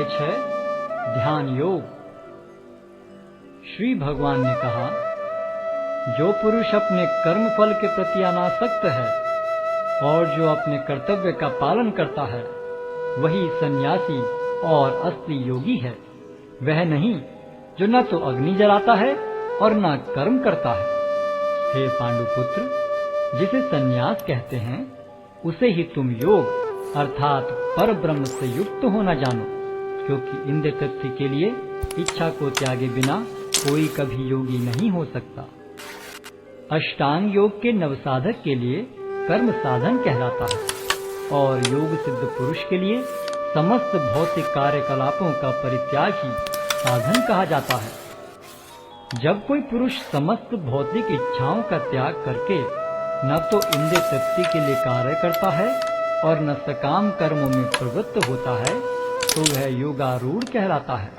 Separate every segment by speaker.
Speaker 1: 6 ध्यान योग। श्री भगवान ने कहा, जो पुरुष अपने कर्म फल के प्रति अनासक्त है और जो अपने कर्तव्य का पालन करता है, वही सन्यासी और असली योगी है। वह नहीं जो न तो अग्नि जलाता है और न कर्म करता है। हे पांडुपुत्र, जिसे सन्यास कहते हैं, उसे ही तुम योग अर्थात पर ब्रह्म से युक्त होना जानो, क्योंकि इंद्रिय तृप्ति के लिए इच्छा को त्यागे बिना कोई कभी योगी नहीं हो सकता। अष्टांग योग के नवसाधक के लिए कर्म साधन कहलाता है और योग सिद्ध पुरुष के लिए समस्त भौतिक कार्यकलापों का परित्याग ही साधन कहा जाता है। जब कोई पुरुष समस्त भौतिक इच्छाओं का त्याग करके न तो इंद्रिय तृप्ति के लिए कार्य करता है और न सकाम कर्मों में प्रवृत्त होता है, तो वह योगारूढ़ कहलाता है।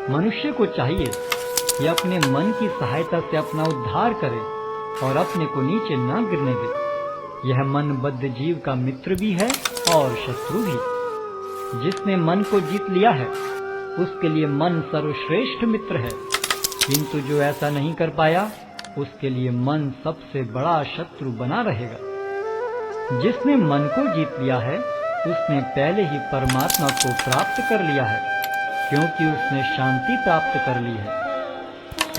Speaker 1: मनुष्य को चाहिए कि अपने मन की सहायता से अपना उद्धार करे और अपने को नीचे न गिरने दे। यह मनबद्ध जीव का मित्र भी है और शत्रु भी। जिसने मन को जीत लिया है, उसके लिए मन सर्वश्रेष्ठ मित्र है, किंतु जो ऐसा नहीं कर पाया, उसके लिए मन सबसे बड़ा शत्रु बना रहेगा। जिसने मन को जीत लिया है, उसने पहले ही परमात्मा को प्राप्त कर लिया है, क्योंकि उसने शांति प्राप्त कर ली है।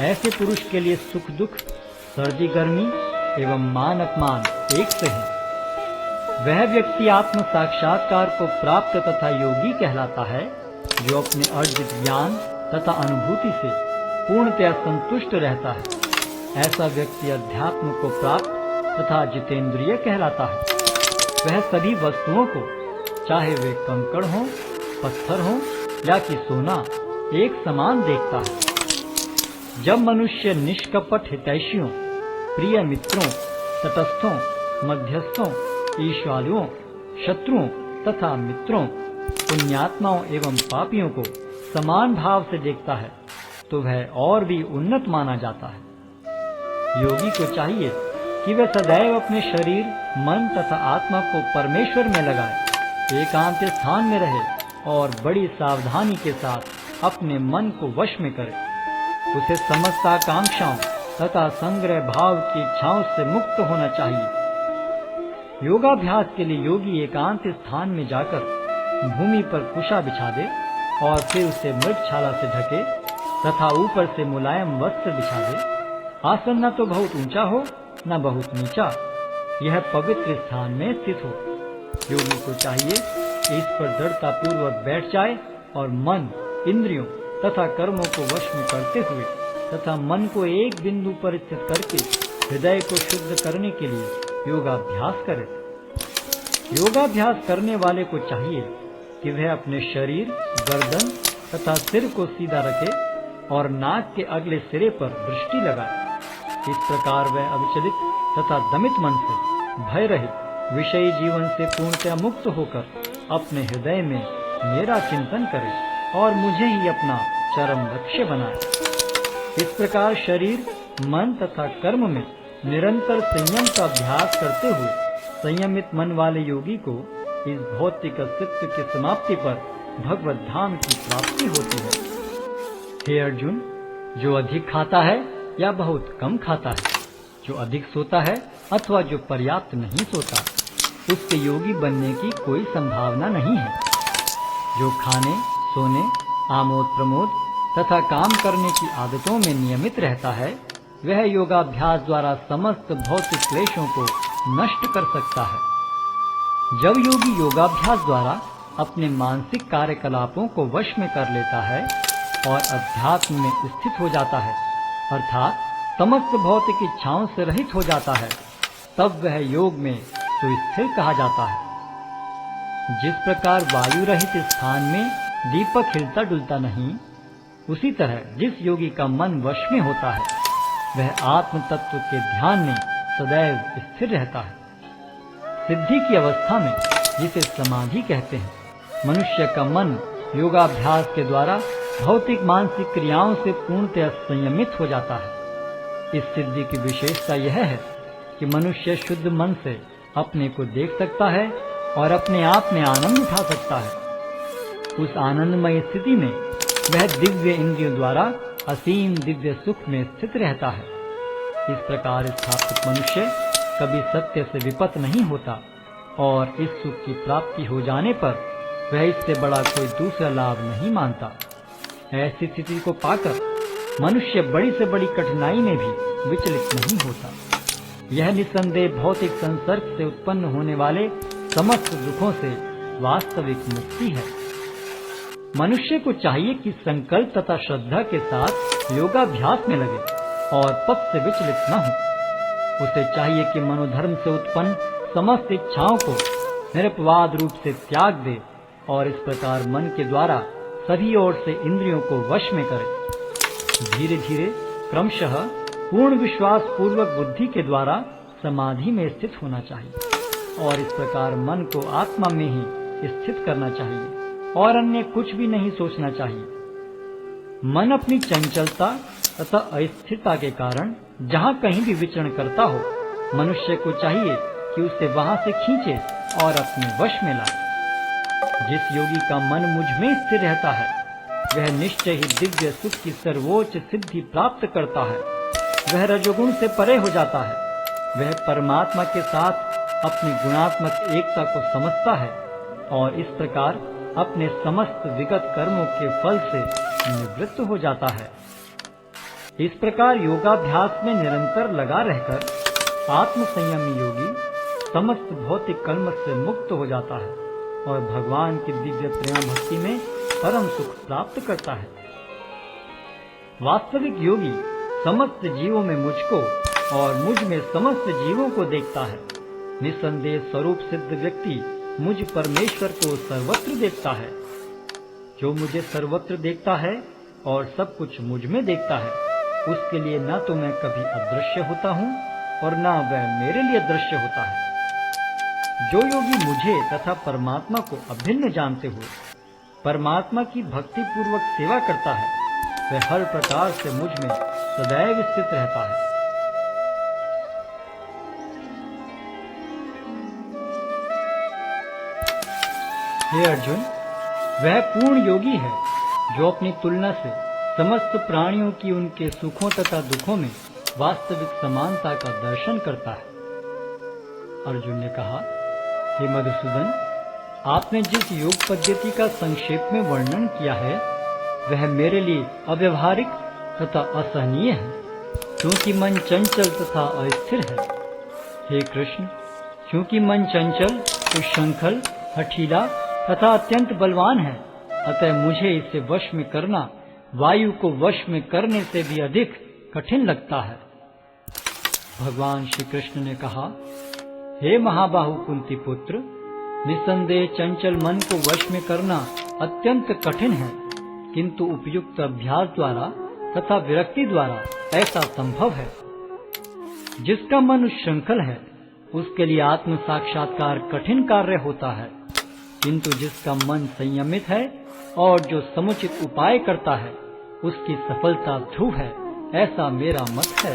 Speaker 1: ऐसे पुरुष के लिए सुख दुख, सर्दी गर्मी एवं मान अपमान एक से है। वह व्यक्ति आत्म साक्षात्कार को प्राप्त तथा योगी कहलाता है, जो अपने अर्जित ज्ञान तथा अनुभूति से पूर्णतया संतुष्ट रहता है। ऐसा व्यक्ति अध्यात्म को प्राप्त तथा जितेंद्रिय कहलाता है। वह सभी वस्तुओं को, चाहे वे कंकड़ हों, पत्थर हों या कि सोना, एक समान देखता है। जब मनुष्य निष्कपट हितैषियों, प्रिय मित्रों, तटस्थों, मध्यस्थों, ईश्वालुओं, शत्रुओं तथा मित्रों, पुण्यात्माओं एवं पापियों को समान भाव से देखता है, तो वह और भी उन्नत माना जाता है। योगी को चाहिए कि वह सदैव अपने शरीर, मन तथा आत्मा को परमेश्वर में लगाए, एकांत स्थान में रहे और बड़ी सावधानी के साथ अपने मन को वश में करे। उसे समस्त आकांक्षाओं तथा संग्रह भाव की इच्छाओं से मुक्त होना चाहिए। योगाभ्यास के लिए योगी एकांत स्थान में जाकर भूमि पर कुशा बिछा दे और फिर उसे मृगछाला से ढके तथा ऊपर से मुलायम वस्त्र बिछा दे। आसन न तो बहुत ऊंचा हो न बहुत नीचा, यह पवित्र स्थान में स्थित हो। योगी को चाहिए कि इस पर दृढ़ता पूर्वक बैठ जाए और मन, इंद्रियों तथा कर्मों को वश में करते हुए तथा मन को एक बिंदु पर स्थित करके हृदय को शुद्ध करने के लिए योगाभ्यास करे। योगाभ्यास करने वाले को चाहिए कि वह अपने शरीर, गर्दन तथा सिर को सीधा रखे और नाक के अगले सिरे पर दृष्टि लगाए। इस प्रकार वह अविचलित तथा दमित मन से, भय रहित, विषयी जीवन से पूर्णतया मुक्त होकर अपने हृदय में मेरा चिंतन करे और मुझे ही अपना चरम लक्ष्य बनाए। इस प्रकार शरीर, मन तथा कर्म में निरंतर संयम का अभ्यास करते हुए संयमित मन वाले योगी को इस भौतिक अस्तित्व की समाप्ति पर भगवत धाम की प्राप्ति होती है। हे अर्जुन, जो अधिक खाता है या बहुत कम खाता है, जो अधिक सोता है अथवा जो पर्याप्त नहीं सोता, उसके योगी बनने की कोई संभावना नहीं है। जो खाने, सोने, आमोद प्रमोद तथा काम करने की आदतों में नियमित रहता है, वह योगाभ्यास द्वारा समस्त भौतिक क्लेशों को नष्ट कर सकता है। जब योगी योगाभ्यास द्वारा अपने मानसिक कार्यकलापों को वश में कर लेता है और अध्यात्म में स्थित हो जाता है, अर्थात समस्त भौतिक इच्छाओं से रहित हो जाता है, तब वह योग में सुस्थिर कहा जाता है। जिस प्रकार वायु रहित स्थान में दीपक हिलता डुलता नहीं, उसी तरह जिस योगी का मन वश में होता है, वह आत्म तत्व के ध्यान में सदैव स्थिर रहता है। सिद्धि की अवस्था में, जिसे समाधि कहते हैं, मनुष्य का मन योगाभ्यास के द्वारा भौतिक मानसिक क्रियाओं से पूर्णतः संयमित हो जाता है। इस सिद्धि की विशेषता यह है कि मनुष्य शुद्ध मन से अपने को देख सकता है और अपने आप में आनंद उठा सकता है। उस आनंदमय स्थिति में वह दिव्य इंद्रियों द्वारा असीम दिव्य सुख में स्थित रहता है। इस प्रकार स्थापित मनुष्य कभी सत्य से विपत नहीं होता और इस सुख की प्राप्ति हो जाने पर वह इससे बड़ा कोई दूसरा लाभ नहीं मानता। ऐसी स्थिति को पाकर मनुष्य बड़ी से बड़ी कठिनाई में भी विचलित नहीं होता। यह निस्संदेह भौतिक संसर्ग से उत्पन्न होने वाले समस्त दुखों से वास्तविक मुक्ति है। मनुष्य को चाहिए कि संकल्प तथा श्रद्धा के साथ योगाभ्यास में लगे और पथ से विचलित न हो। उसे चाहिए कि मनोधर्म से उत्पन्न समस्त इच्छाओं को निरपवाद रूप से त्याग दे और इस प्रकार मन के द्वारा सभी ओर से इंद्रियों को वश में करे। धीरे धीरे क्रमशः पूर्ण विश्वास पूर्वक बुद्धि के द्वारा समाधि में स्थित होना चाहिए और इस प्रकार मन को आत्मा में ही स्थित करना चाहिए और अन्य कुछ भी नहीं सोचना चाहिए। मन अपनी चंचलता तथा अस्थिरता के कारण जहाँ कहीं भी विचरण करता हो, मनुष्य को चाहिए कि उसे वहां से खींचे और अपने वश में लाए। जिस योगी का मन मुझ में स्थिर रहता है वह निश्चय ही दिव्य सुख की सर्वोच्च सिद्धि प्राप्त करता है। वह रजोगुण से परे हो जाता है। वह परमात्मा के साथ अपनी गुणात्मक एकता को समझता है और इस प्रकार अपने समस्त विगत कर्मों के फल से निवृत्त हो जाता है। इस प्रकार योगाभ्यास में निरंतर लगा रहकर आत्म संयमी योगी समस्त भौतिक कर्म से मुक्त हो जाता है और भगवान की दिव्य प्रेम भक्ति में परम सुख प्राप्त करता है। वास्तविक योगी समस्त जीवों में मुझको और मुझ में समस्त जीवों को देखता है। निस्संदेह स्वरूप सिद्ध व्यक्ति मुझ परमेश्वर को सर्वत्र देखता है। जो मुझे सर्वत्र देखता है और सब कुछ मुझ में देखता है, उसके लिए न तो मैं कभी अदृश्य होता हूँ और न वह मेरे लिए दृश्य होता है। जो योगी मुझे तथा परमात्मा को अभिन्न जानते हुए परमात्मा की भक्ति पूर्वक सेवा करता है, वह हर प्रकार से मुझ में सदैव स्थित रहता है। हे अर्जुन, वह पूर्ण योगी है जो अपनी तुलना से समस्त प्राणियों की उनके सुखों तथा दुखों में वास्तविक समानता का दर्शन करता है। अर्जुन ने कहा, हे मधुसूदन, आपने जिस योग पद्धति का संक्षेप में वर्णन किया है वह मेरे लिए अव्यवहारिक तथा असहनीय है, क्योंकि मन चंचल तथा अस्थिर है। हे कृष्ण, क्योंकि मन चंचल, उच्छृंखल, हठीला तथा अत्यंत बलवान है, अतः मुझे इसे वश में करना वायु को वश में करने से भी अधिक कठिन लगता है। भगवान श्री कृष्ण ने कहा, हे महाबाहु कुंती पुत्र, निस्संदेह चंचल मन को वश में करना अत्यंत कठिन है, किंतु उपयुक्त अभ्यास द्वारा तथा विरक्ति द्वारा ऐसा संभव है। जिसका मन उच्छृंखल है उसके लिए आत्म साक्षात्कार कठिन कार्य होता है, किंतु जिसका मन संयमित है और जो समुचित उपाय करता है उसकी सफलता ध्रुव है, ऐसा मेरा मत है।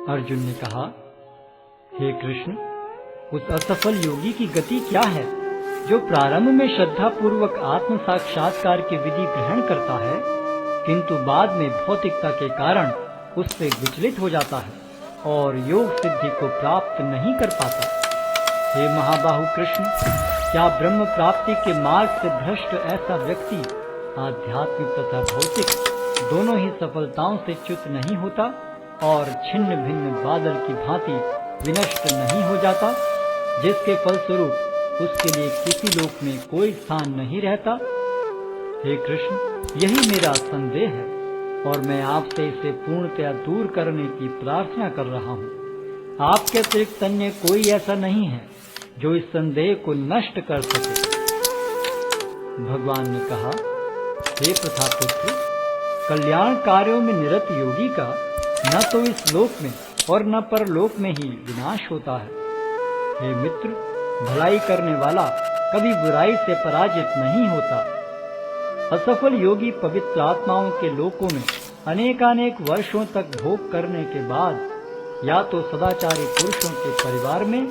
Speaker 1: अर्जुन ने कहा, हे कृष्ण, उस असफल योगी की गति क्या है जो प्रारंभ में श्रद्धा पूर्वक आत्म साक्षात्कार की विधि ग्रहण करता है, किंतु बाद में भौतिकता के कारण उससे विचलित हो जाता है और योग सिद्धि को प्राप्त नहीं कर पाता। हे महाबाहु कृष्ण, क्या ब्रह्म प्राप्ति के मार्ग से भ्रष्ट ऐसा व्यक्ति आध्यात्मिक तथा भौतिक दोनों ही सफलताओं से च्युत नहीं होता और छिन्न भिन्न बादल की भांति विनष्ट नहीं हो जाता, जिसके फलस्वरूप उसके लिए किसी लोक में कोई स्थान नहीं रहता? हे कृष्ण, यही मेरा संदेह है और मैं आपसे इसे पूर्णतया दूर करने की प्रार्थना कर रहा हूँ। आपके अतिरिक्त अन्य कोई ऐसा नहीं है जो इस संदेह को नष्ट कर सके। भगवान ने कहा, हे प्रथापुत्र, कल्याण कार्यों में निरत योगी का न तो इस लोक में और न परलोक में ही विनाश होता है। हे मित्र, भलाई करने वाला कभी बुराई से पराजित नहीं होता। असफल योगी पवित्र आत्माओं के लोकों में अनेकानेक वर्षों तक भोग करने के बाद या तो सदाचारी पुरुषों के परिवार में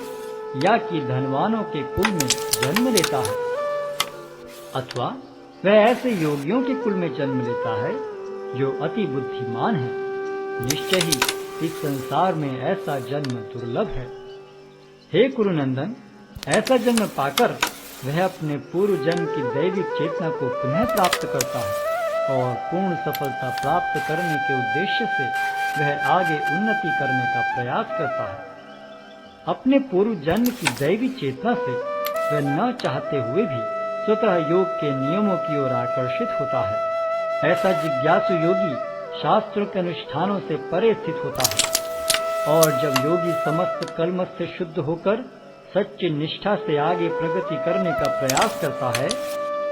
Speaker 1: या कि धनवानों के कुल में जन्म लेता है। अथवा वह ऐसे योगियों के कुल में जन्म लेता है जो अति बुद्धिमान है। निश्चय ही इस संसार में ऐसा जन्म दुर्लभ है। हे कुरुनंदन, ऐसा जन्म पाकर वह अपने पूर्व जन्म की दैविक चेतना को पुनः प्राप्त करता है और पूर्ण सफलता प्राप्त करने के उद्देश्य से वह आगे उन्नति करने का प्रयास करता है। अपने पूर्व जन्म की दैवी चेतना से वह न चाहते हुए भी स्वतः योग के नियमों की ओर आकर्षित होता है। ऐसा जिज्ञासु योगी शास्त्रों के अनुष्ठानों से परे स्थित होता है और जब योगी समस्त कलमश से शुद्ध होकर सच्ची निष्ठा से आगे प्रगति करने का प्रयास करता है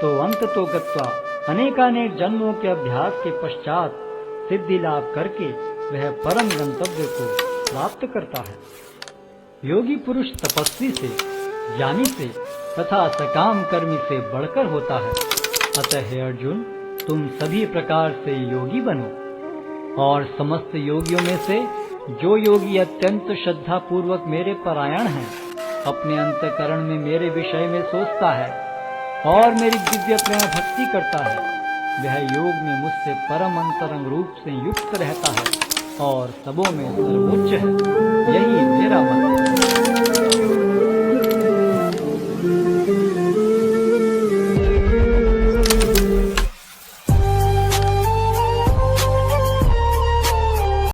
Speaker 1: तो अंततोगत्वा अनेकानेक जन्मों के अभ्यास के पश्चात सिद्धि लाभ करके वह परम गंतव्य को प्राप्त करता है। योगी पुरुष तपस्वी से, ज्ञानी से तथा सकाम कर्मी से बढ़कर होता है। अतः हे अर्जुन, तुम सभी प्रकार से योगी बनो और समस्त योगियों में से जो योगी अत्यंत श्रद्धा पूर्वक मेरे परायण है, अपने अंतःकरण में मेरे विषय में सोचता है और मेरी दिव्य प्रेम भक्ति करता है, वह योग में मुझसे परम अंतरंग रूप से युक्त रहता है और सबों में सर्वोच्च है। यही मेरा मत है।